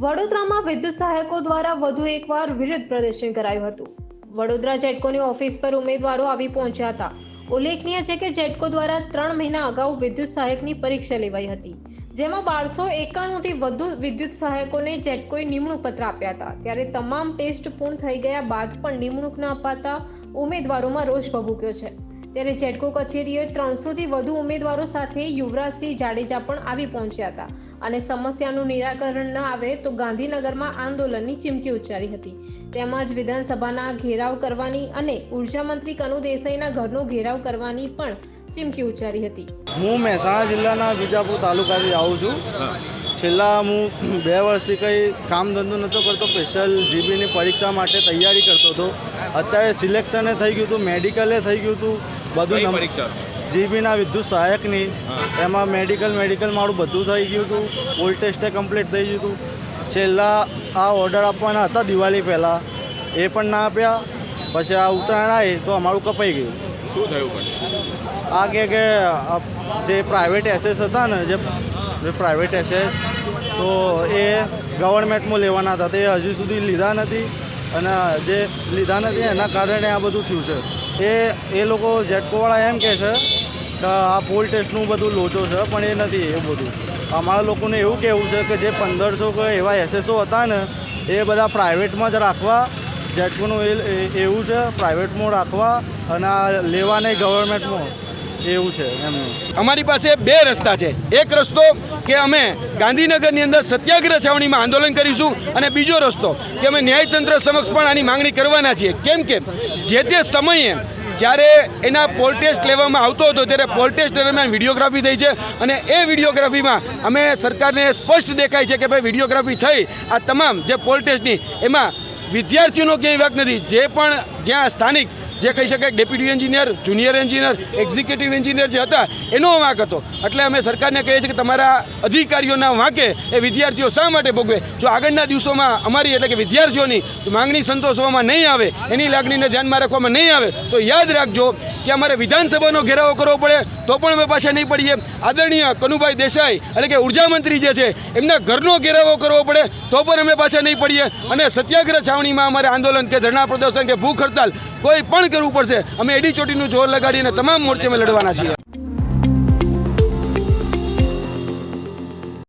વડોદરામાં વિદ્યુત સહાયકો દ્વારા વધુ એકવાર વિરોધ પ્રદર્શન કરાયું હતું। વડોદરા જેટકોની ઓફિસ પર ઉમેદવારો આવી પહોંચ્યા હતા। ઉલ્લેખનીય છે કે જેટકો દ્વારા 3 મહિના અગાઉ વિદ્યુત સહાયકની પરીક્ષા લેવાઈ હતી, જેમાં 1291થી વધુ વિદ્યુત સહાયકોને જેટકોએ નિમણૂક પત્ર આપ્યા હતા। ત્યારે તમામ ટેસ્ટ પૂર્ણ થઈ ગયા બાદ પણ નિમણૂક ન અપાતા ઉમેદવારોમાં રોષ ભભૂક્યો છે। ત્યારે જેટકો કચેરીએ 300થી વધુ ઉમેદવારો સાથે યુવરાજસિંહ જાડેજા પણ આવી પહોંચ્યા હતા અને સમસ્યાનું નિરાકરણ ન આવે તો ગાંધીનગરમાં આંદોલનની ચીમકી ઉચ્ચારી હતી। તેમજ વિધાનસભાના ઘેરાવ કરવાની અને ઉર્જા મંત્રી કનુ દેસાઈના ઘરનો ઘેરાવ કરવાની પણ ચીમકી ઉચ્ચારી હતી। હું મહેસાણા જિલ્લાના વિજાપુર તાલુકાથી આવું છું। છેલ્લા હું 2 વર્ષથી કંઈ કામ ધંધો નહોતો કરતો, સ્પેશિયલ જીબીની પરીક્ષા માટે તૈયારી કરતો હતો। અત્યારે સિલેક્શને થઈ ગયું હતું, મેડિકલે થઈ ગયું હતું, બધું પરીક્ષા જીબીના વિદ્યુત સહાયકની એમાં મેડિકલ મારું બધું થઈ ગયું હતું। પોલ ટેસ્ટે કમ્પ્લીટ થઈ ગયું હતું। છેલ્લા આ ઓર્ડર આપવાના હતા દિવાળી પહેલાં, એ પણ ના આપ્યા। પછી આ ઉત્તરાયણ આવી તો અમારું કપાઈ ગયું। શું થયું પણ આ કે જે પ્રાઇવેટ એસેસ હતા ને, જે પ્રાઇવેટ એસેસ તો એ ગવર્મેન્ટમાં લેવાના હતા, તે હજુ સુધી લીધા નથી અને જે લીધા નથી એના કારણે આ બધું થયું છે। એ લોકો જેટકોવાળા એમ કહે છે કે આ પોલ ટેસ્ટનું બધું લોચો છે, પણ એ નથી। એ બધું અમારા લોકોને એવું કહેવું છે કે જે 1500 કે એવા એસએસઓ હતા ને એ બધા પ્રાઇવેટમાં જ રાખવા। જેટકોનું એવું છે પ્રાઇવેટમાં રાખવા અને આ લેવા નહીં ગવર્મેન્ટમાં, એવું છે એમનું। અમારી પાસે 2 રસ્તા છે। એક રસ્તો કે અમે ગાંધીનગરની અંદર સત્યાગ્રહ છાવણીમાં આંદોલન કરીશું અને બીજો રસ્તો કે અમે ન્યાયતંત્ર સમક્ષ પણ આની માંગણી કરવાના છીએ। કેમ કે જે તે સમયે જ્યારે એના પોલ ટેસ્ટ લેવામાં આવતો હતો ત્યારે પોલ ટેસ્ટ દરમિયાન વિડીયોગ્રાફી થઈ છે અને એ વિડીયોગ્રાફીમાં અમે સરકારને સ્પષ્ટ દેખાય છે કે ભાઈ વિડીયોગ્રાફી થઈ આ તમામ જે પોલ ટેસ્ટની એમાં વિદ્યાર્થીઓનો ક્યાંય વાંક નથી। જે પણ જ્યાં સ્થાનિક જે કહી શકાય deputy engineer, junior engineer, executive engineer જે હતા એનો વાંક હતો। એટલે અમે સરકારને કહીએ છીએ કે તમારા અધિકારીઓના વાંકે એ વિદ્યાર્થીઓ શા માટે ભોગવે? જો આગળના દિવસોમાં અમારી એટલે કે વિદ્યાર્થીઓની માંગણી સંતોષવામાં નહીં આવે, એની લાગણીને ધ્યાનમાં રાખવામાં નહીં આવે તો યાદ રાખજો કે અમારે વિધાનસભાનો ઘેરાવો કરવો પડે તો પણ અમે પાછા નહીં પડીએ। આદરણીય કનુભાઈ દેસાઈ એટલે કે ઉર્જા મંત્રી જે છે એમના ઘરનો ઘેરાવો કરવો પડે તો પણ અમે પાછા નહીં પડીએ અને સત્યાગ્રહ છાવણીમાં અમારે આંદોલન કે ધરણા પ્રદર્શન કે ભૂખ હડતાલ કોઈ પણ કરવું પડશે। અમે એડી ચોટીનું જોર લગાડીને તમામ મોરચે લડવાના છીએ।